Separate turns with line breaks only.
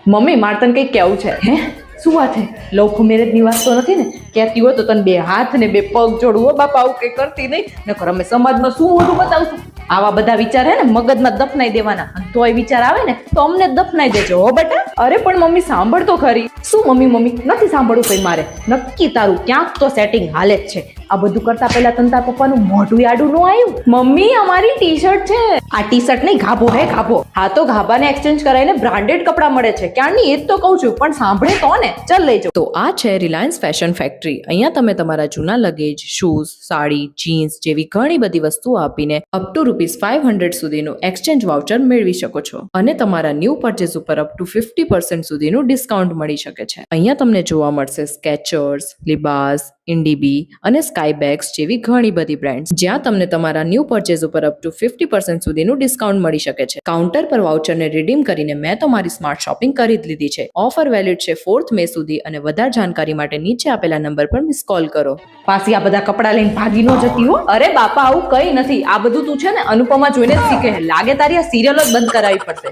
Mummy મારે તને કંઈક કેવું છે. હે શું વાત છે? લવ મેરેજ ની વાત તો નથી ને? કહેતી હોય તો તને બે હાથ ને બે પગ જોડવો બાપા, આવું કઈ કરતી નહીં નકર અમે સમાજમાં શું મોઢું બતાવશું. આવા બધા વિચાર હે ને મગજમાં દફનાઈ દેવાના, અને તોય વિચાર આવે ને તો અમને દફનાઈ દેજો હો બેટા. અરે પણ મમ્મી સાંભળ તો ખરી. શું મમ્મી નથી સાંભળવું કઈ મારે. નક્કી તારું ક્યાંક તો સેટિંગ હાલે જ છે. આ બધું કરતા પહેલા તને તાર પપ્પાનું મોઢું આડું ન આવ્યું? મમ્મી અમારી ટી શર્ટ છે. આ ટી શર્ટ નહીં, ગાભો હે ગાભો. હા તો ગાભાને એક્સચેન્જ કરાવીને બ્રાન્ડેડ કપડા મળે છે. ક્યારની એ જ તો કહું છું, પણ સાંભળે તો ને. ચાલ લઈ જાઓ. તો આ છે રિલાયન્સ ફેશન ફેક્ટરી. અહીંયા તમે તમારા જૂના લગેજ, શૂઝ, સાડી, જીન્સ જેવી ઘણી બધી વસ્તુઓ આપીને અપ ટુ ₹500 સુધીનું એક્સચેન્જ વાઉચર મેળવી શકો છો, અને તમારા ન્યૂ પરચેસ ઉપર અપ ટુ 50% સુધીનું ડિસ્કાઉન્ટ મળી શકે છે. અહીંયા તમને જોવા મળશે સ્કેચર્સ, લિબાસ, ઇન્ડીબી અને સ્કાયબેગ્સ જેવી ઘણી બધી બ્રાન્ડ્સ, જ્યાં તમને તમારા ન્યૂ પરચેસ ઉપર અપ ટુ 50% સુધીનું ડિસ્કાઉન્ટ મળી શકે છે. કાઉન્ટર પર વાઉચરને રિડીમ કરીને મેં તો મારી સ્માર્ટ શોપિંગ કરી જ લીધી છે. ઓફર વેલિડ છે 4th મે સુધી, અને વધારે જાણકારી માટે નીચે આપેલા નંબર પર મિસ કોલ કરો. પાછી આ બધા કપડા લઈને ભાગી ન જતી હો. અરે બાપા આવું કઈ નથી. આ બધું તું છે ને અનુપમા જોઈને જ શીખે. લાગે તારી આ સિરિયલ જ બંધ કરાવવી પડશે.